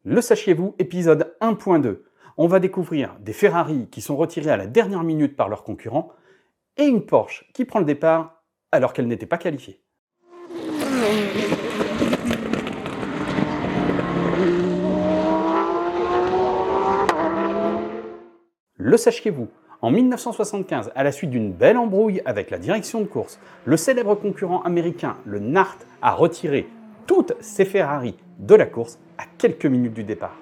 Le sachiez-vous, épisode 1.2. On va découvrir des Ferrari qui sont retirés à la dernière minute par leurs concurrents et une Porsche qui prend le départ alors qu'elle n'était pas qualifiée. Le sachiez-vous, en 1975, à la suite d'une belle embrouille avec la direction de course, le célèbre concurrent américain, le NART, a retiré toutes ses Ferrari de la course à quelques minutes du départ.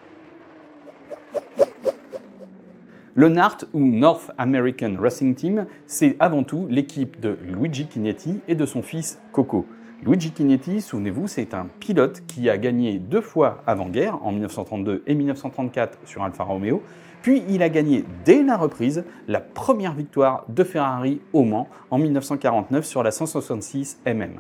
Le NART, ou North American Racing Team, c'est avant tout l'équipe de Luigi Chinetti et de son fils Coco. Luigi Chinetti, souvenez-vous, c'est un pilote qui a gagné 2 fois avant-guerre, en 1932 et 1934 sur Alfa Romeo, puis il a gagné dès la reprise la première victoire de Ferrari au Mans en 1949 sur la 166 MM.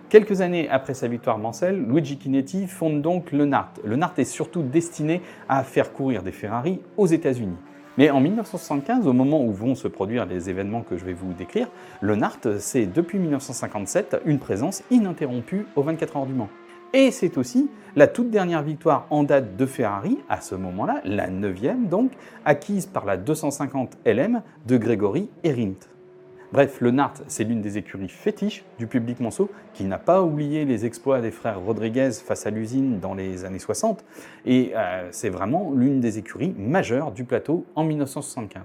Quelques années après sa victoire mancelle, Luigi Chinetti fonde donc le NART. Le NART est surtout destiné à faire courir des Ferrari aux États-Unis. Mais en 1975, au moment où vont se produire les événements que je vais vous décrire, le NART, c'est depuis 1957 une présence ininterrompue aux 24 heures du Mans. Et c'est aussi la toute dernière victoire en date de Ferrari, à ce moment-là, la 9e donc, acquise par la 250 LM de Gregory Herinth. Bref, le NART, c'est l'une des écuries fétiches du public monceau qui n'a pas oublié les exploits des frères Rodriguez face à l'usine dans les années 60. Et c'est vraiment l'une des écuries majeures du plateau en 1975.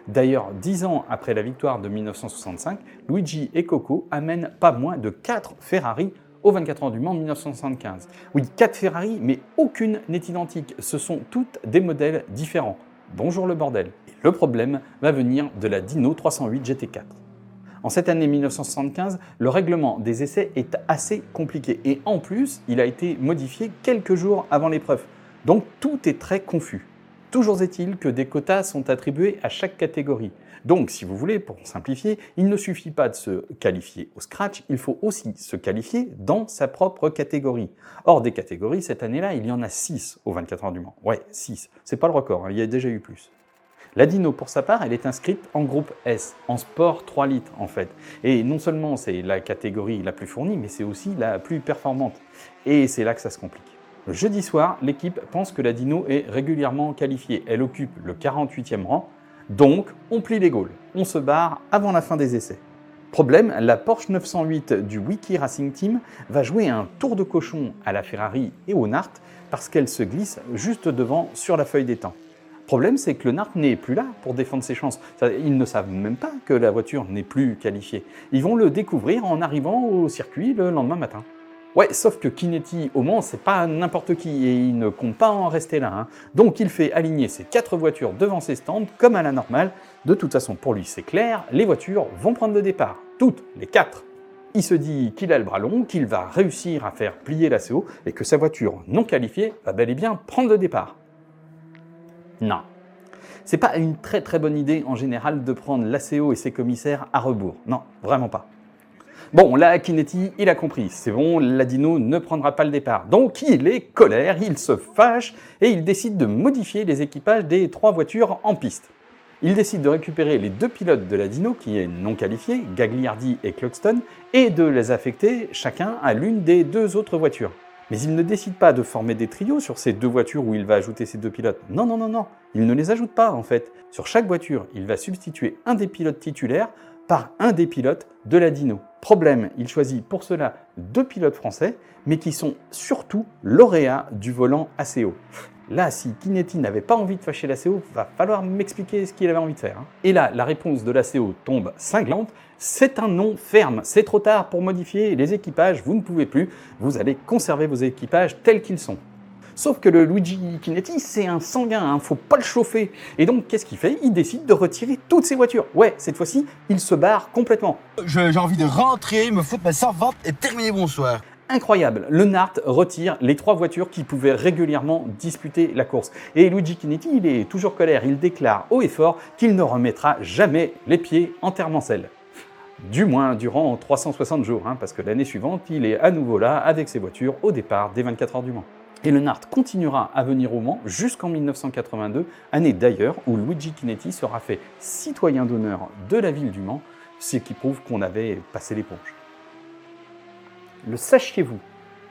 D'ailleurs, 10 ans après la victoire de 1965, Luigi et Coco amènent pas moins de 4 Ferrari aux 24 heures du Mans en 1975. Oui, 4 Ferrari, mais aucune n'est identique. Ce sont toutes des modèles différents. Bonjour le bordel. Et le problème va venir de la Dino 308 GT4. En cette année 1975, le règlement des essais est assez compliqué et en plus, il a été modifié quelques jours avant l'épreuve. Donc tout est très confus. Toujours est-il que des quotas sont attribués à chaque catégorie. Donc si vous voulez, pour simplifier, il ne suffit pas de se qualifier au scratch, il faut aussi se qualifier dans sa propre catégorie. Or des catégories, cette année-là, il y en a 6 aux 24 heures du Mans. Ouais, 6. C'est pas le record, hein, il y a déjà eu plus. La Dino, pour sa part, elle est inscrite en groupe S, en sport 3 litres en fait. Et non seulement c'est la catégorie la plus fournie, mais c'est aussi la plus performante. Et c'est là que ça se complique. Le jeudi soir, l'équipe pense que la Dino est régulièrement qualifiée. Elle occupe le 48e rang, donc on plie les Gaules. On se barre avant la fin des essais. Problème, la Porsche 908 du Wiki Racing Team va jouer un tour de cochon à la Ferrari et au NART parce qu'elle se glisse juste devant sur la feuille des temps. Problème, c'est que le NART n'est plus là pour défendre ses chances. Ils ne savent même pas que la voiture n'est plus qualifiée. Ils vont le découvrir en arrivant au circuit le lendemain matin. Ouais, sauf que Chinetti au Mans, c'est pas n'importe qui et il ne compte pas en rester là. Donc il fait aligner ses 4 voitures devant ses stands comme à la normale. De toute façon, pour lui, c'est clair, les voitures vont prendre le départ. Toutes, les 4. Il se dit qu'il a le bras long, qu'il va réussir à faire plier la CO et que sa voiture non qualifiée va bel et bien prendre le départ. Non. C'est pas une très bonne idée en général de prendre l'ACO et ses commissaires à rebours. Non, vraiment pas. Bon, là, Chinetti, il a compris. C'est bon, la Dino ne prendra pas le départ. Donc, il est colère, il se fâche et il décide de modifier les équipages des 3 voitures en piste. Il décide de récupérer les 2 pilotes de la Dino, qui est non qualifiée, Gagliardi et Cluxton, et de les affecter chacun à l'une des 2 autres voitures. Mais il ne décide pas de former des trios sur ces 2 voitures où il va ajouter ces 2 pilotes. Non. Il ne les ajoute pas en fait. Sur chaque voiture, il va substituer un des pilotes titulaires par un des pilotes de la Dino. Problème, il choisit pour cela 2 pilotes français, mais qui sont surtout lauréats du volant ACO. Là, si Chinetti n'avait pas envie de fâcher l'ACO, va falloir m'expliquer ce qu'il avait envie de faire. Et là, la réponse de l'ACO tombe cinglante. C'est un non ferme. C'est trop tard pour modifier les équipages. Vous ne pouvez plus. Vous allez conserver vos équipages tels qu'ils sont. Sauf que le Luigi Chinetti, c'est un sanguin, faut pas le chauffer. Et donc, qu'est-ce qu'il fait? Il décide de retirer toutes ses voitures. Ouais, cette fois-ci, il se barre complètement. J'ai envie de rentrer, me foutre ma servante et terminer bonsoir. Incroyable, le NART retire les 3 voitures qui pouvaient régulièrement disputer la course. Et Luigi Chinetti, il est toujours colère, il déclare haut et fort qu'il ne remettra jamais les pieds en terre mancelle. Du moins durant 360 jours, parce que l'année suivante, il est à nouveau là avec ses voitures au départ des 24 heures du Mans. Et le NART continuera à venir au Mans jusqu'en 1982, année d'ailleurs où Luigi Chinetti sera fait citoyen d'honneur de la ville du Mans, ce qui prouve qu'on avait passé l'éponge. Le sachiez-vous,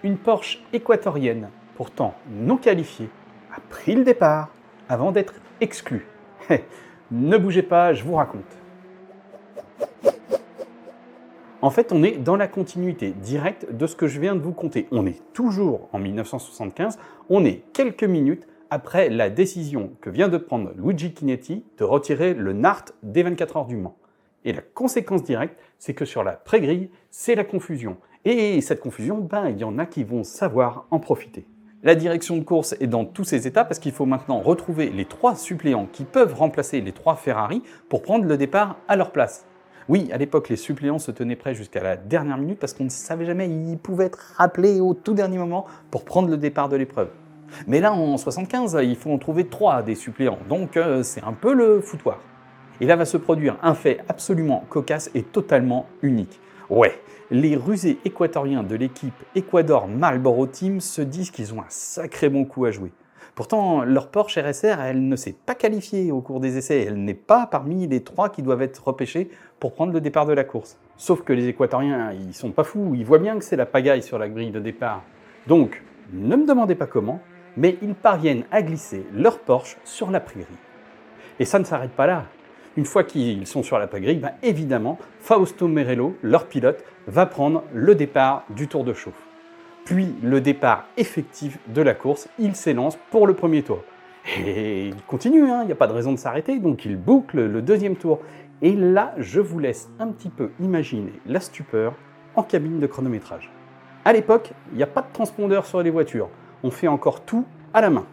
une Porsche équatorienne, pourtant non qualifiée, a pris le départ avant d'être exclu. Ne bougez pas, je vous raconte. En fait, on est dans la continuité directe de ce que je viens de vous conter. On est toujours en 1975, on est quelques minutes après la décision que vient de prendre Luigi Chinetti de retirer le NART des 24 heures du Mans. Et la conséquence directe, c'est que sur la pré-grille, c'est la confusion. Et cette confusion, il y en a qui vont savoir en profiter. La direction de course est dans tous ses états parce qu'il faut maintenant retrouver les 3 suppléants qui peuvent remplacer les 3 Ferrari pour prendre le départ à leur place. Oui, à l'époque, les suppléants se tenaient prêts jusqu'à la dernière minute parce qu'on ne savait jamais, ils pouvaient être rappelés au tout dernier moment pour prendre le départ de l'épreuve. Mais là, en 75, il faut en trouver 3 des suppléants, donc c'est un peu le foutoir. Et là va se produire un fait absolument cocasse et totalement unique. Ouais, les rusés équatoriens de l'équipe Ecuador Marlboro Team se disent qu'ils ont un sacré bon coup à jouer. Pourtant, leur Porsche RSR, elle ne s'est pas qualifiée au cours des essais. Elle n'est pas parmi les 3 qui doivent être repêchés pour prendre le départ de la course. Sauf que les Équatoriens, ils sont pas fous. Ils voient bien que c'est la pagaille sur la grille de départ. Donc, ne me demandez pas comment, mais ils parviennent à glisser leur Porsche sur la prairie. Et ça ne s'arrête pas là. Une fois qu'ils sont sur la prairie, évidemment, Fausto Merello, leur pilote, va prendre le départ du tour de chauffe. Puis le départ effectif de la course, il s'élance pour le premier tour. Et il continue, il n'y a pas de raison de s'arrêter, donc il boucle le deuxième tour. Et là, je vous laisse un petit peu imaginer la stupeur en cabine de chronométrage. À l'époque, il n'y a pas de transpondeur sur les voitures, on fait encore tout à la main.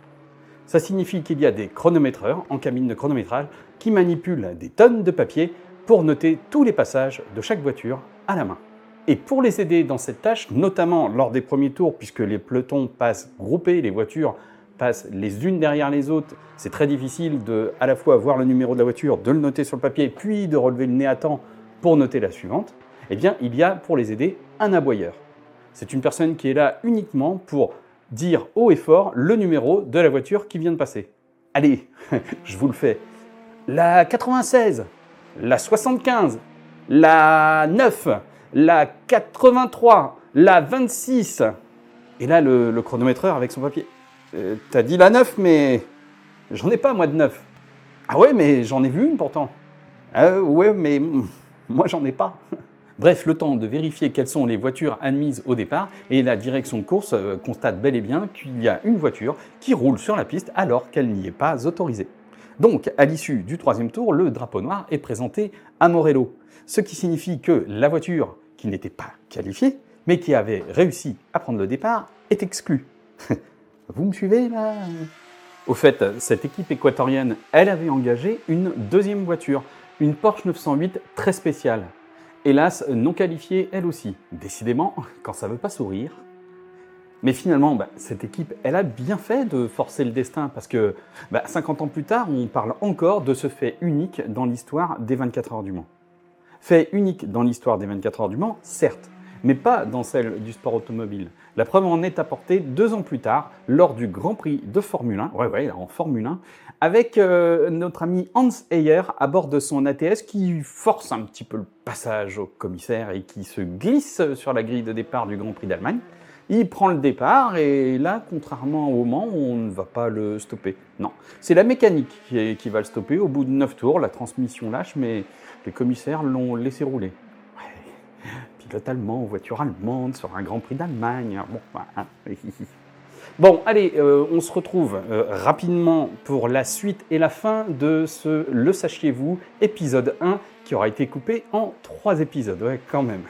Ça signifie qu'il y a des chronométreurs en cabine de chronométrage qui manipulent des tonnes de papier pour noter tous les passages de chaque voiture à la main. Et pour les aider dans cette tâche, notamment lors des premiers tours, puisque les pelotons passent groupés, les voitures passent les unes derrière les autres, c'est très difficile de à la fois voir le numéro de la voiture, de le noter sur le papier, puis de relever le nez à temps pour noter la suivante, eh bien il y a pour les aider un aboyeur. C'est une personne qui est là uniquement pour dire haut et fort le numéro de la voiture qui vient de passer. Allez, je vous le fais. La 96, la 75, la 9, la 83, la 26. Et là, le chronométreur avec son papier. T'as dit la 9, mais j'en ai pas, moi, de 9. Ah ouais, mais j'en ai vu une pourtant. Ouais, mais moi, j'en ai pas. Bref, le temps de vérifier quelles sont les voitures admises au départ, et la direction de course constate bel et bien qu'il y a une voiture qui roule sur la piste alors qu'elle n'y est pas autorisée. Donc, à l'issue du 3e tour, le drapeau noir est présenté à Morello, ce qui signifie que la voiture qui n'était pas qualifiée, mais qui avait réussi à prendre le départ, est exclue. Vous me suivez là? Au fait, cette équipe équatorienne, elle avait engagé une 2e voiture, une Porsche 908 très spéciale. Hélas, non qualifiée elle aussi. Décidément, quand ça veut pas sourire. Mais finalement, cette équipe, elle a bien fait de forcer le destin parce que 50 ans plus tard, on parle encore de ce fait unique dans l'histoire des 24 heures du Mans. Fait unique dans l'histoire des 24 heures du Mans, certes, mais pas dans celle du sport automobile. La preuve en est apportée 2 ans plus tard, lors du Grand Prix de Formule 1, en Formule 1, avec notre ami Hans Eyer à bord de son ATS qui force un petit peu le passage au commissaire et qui se glisse sur la grille de départ du Grand Prix d'Allemagne. Il prend le départ et là, contrairement au Mans, on ne va pas le stopper. Non, c'est la mécanique qui va le stopper. Au bout de 9 tours, la transmission lâche, mais les commissaires l'ont laissé rouler. Ouais. Pilote allemand, voiture allemande, sur un Grand Prix d'Allemagne. Bon, allez, on se retrouve rapidement pour la suite et la fin de ce Le Sachiez-vous, épisode 1, qui aura été coupé en 3 épisodes. Ouais, quand même.